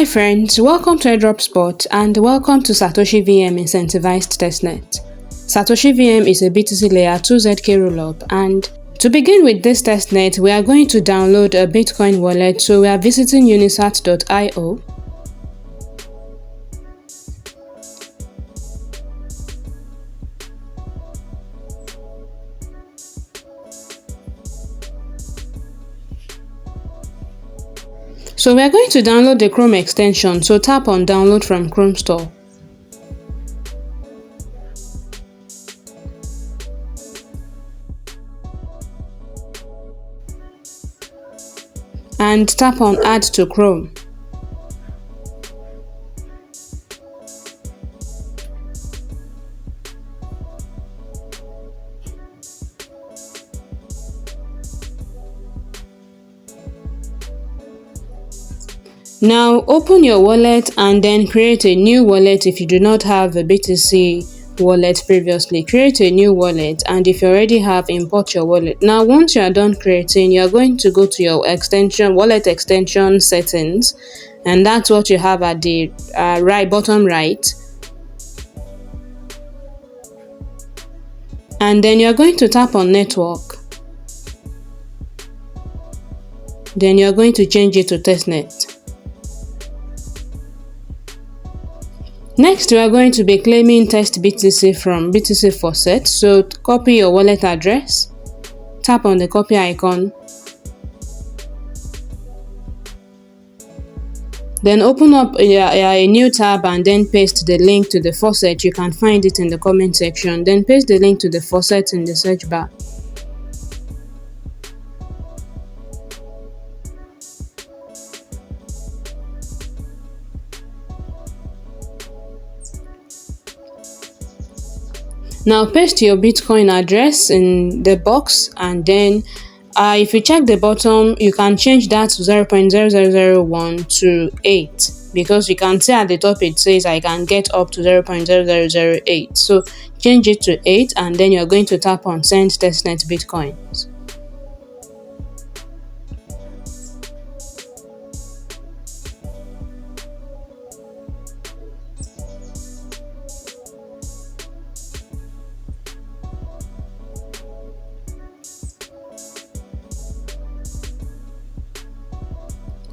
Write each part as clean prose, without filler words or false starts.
Hi friends, welcome to Airdrop Spot and welcome to SatoshiVM Incentivised Testnet. SatoshiVM is a BTC Layer 2 zk-rollup, and to begin with this testnet, we are going to download a Bitcoin wallet, so we are visiting unisat.io. So we are going to download the Chrome extension, so tap on download from Chrome Store. And tap on add to Chrome. Now open your wallet and then create a new wallet. If you do not have a BTC wallet previously, create a new wallet, and if you already have, import your wallet. Now once you are done creating, you are going to go to your wallet extension settings, and that's what you have at the bottom right. And then you are going to tap on network. Then you are going to change it to testnet. Next, we are going to be claiming tBTC from BTC Faucet. So copy your wallet address, tap on the copy icon, then open up a new tab and then paste the link to the faucet. You can find it in the comment section. Then paste the link to the faucet in the search bar. Now paste your Bitcoin address in the box, and then if you check the bottom, you can change that to 0.0001 to 8, because you can see at the top it says I can get up to 0.0008. So change it to 8, and then you're going to tap on send testnet bitcoins.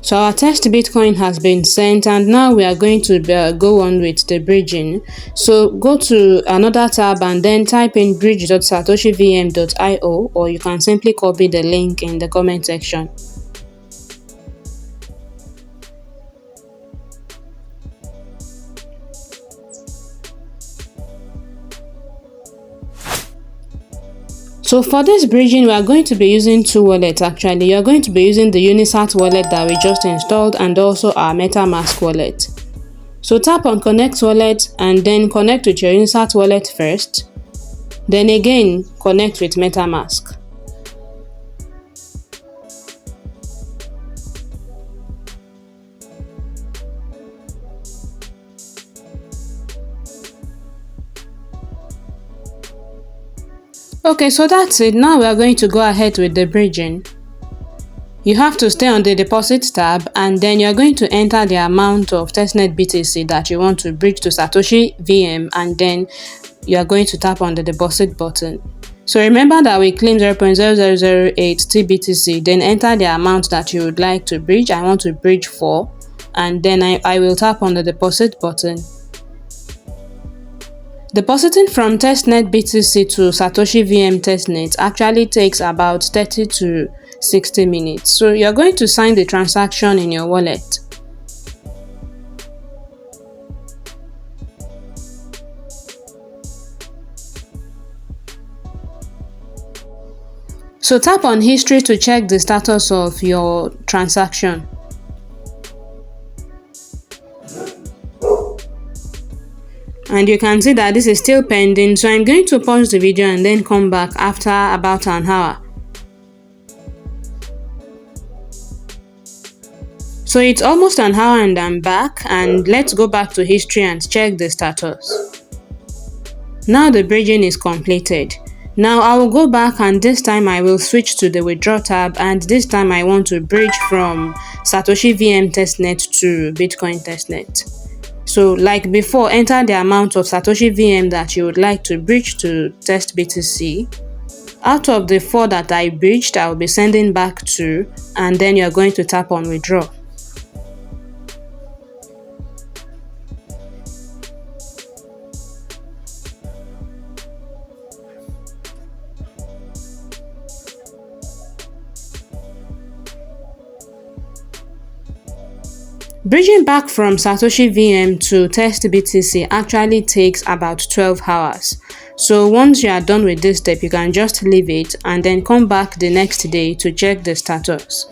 So our test Bitcoin has been sent, and now we are going to go on with the bridging. So go to another tab and then type in bridge.satoshivm.io, or you can simply copy the link in the comment section. So for this bridging, we are going to be using two wallets actually. You are going to be using the Unisat wallet that we just installed and also our MetaMask wallet. So tap on connect wallet and then connect with your Unisat wallet first. Then again connect with MetaMask. Okay, so that's it. Now we are going to go ahead with the bridging. You have to stay on the deposit tab, and then you are going to enter the amount of testnet BTC that you want to bridge to SatoshiVM, and then you are going to tap on the deposit button. So remember that we claimed 0.0008 tBTC, then enter the amount that you would like to bridge. I want to bridge 4, and then I will tap on the deposit button. Depositing from testnet BTC to SatoshiVM testnet actually takes about 30 to 60 minutes. So you're going to sign the transaction in your wallet. So tap on history to check the status of your transaction. And you can see that this is still pending, so I'm going to pause the video and then come back after about an hour. So it's almost an hour and I'm back, and let's go back to history and check the status. Now the bridging is completed. Now I will go back, and this time I will switch to the withdraw tab, and this time I want to bridge from SatoshiVM testnet to Bitcoin testnet. So like before, enter the amount of SatoshiVM that you would like to bridge to test BTC. Out of the 4 that I bridged, I will be sending back 2, and then you are going to tap on withdraw. Bridging back from SatoshiVM to test BTC actually takes about 12 hours. So once you are done with this step, you can just leave it and then come back the next day to check the status.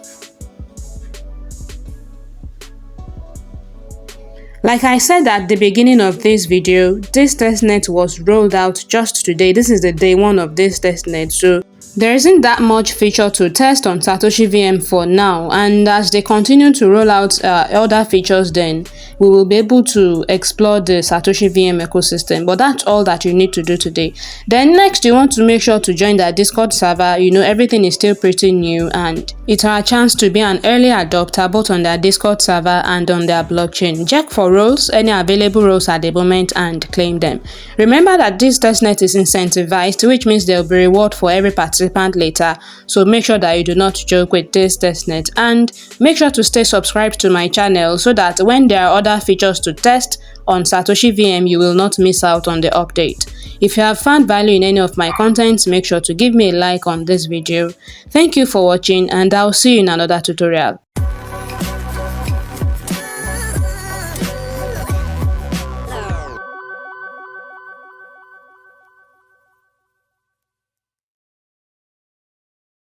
Like I said at the beginning of this video, this testnet was rolled out just today. This is the day 1 of this testnet, so there isn't that much feature to test on SatoshiVM for now, and as they continue to roll out other features, then we will be able to explore the SatoshiVM ecosystem. But that's all that you need to do today. Then next, you want to make sure to join their Discord server. You know, everything is still pretty new, and it's our chance to be an early adopter both on their Discord server and on their blockchain. Check for roles, any available roles at the moment, and claim them. Remember that this testnet is incentivized, which means there will be reward for every participant later, so make sure that you do not joke with this testnet, and make sure to stay subscribed to my channel so that when there are other features to test on SatoshiVM, you will not miss out on the update. If you have found value in any of my contents, make sure to give me a like on this video. Thank you for watching, and I'll see you in another tutorial.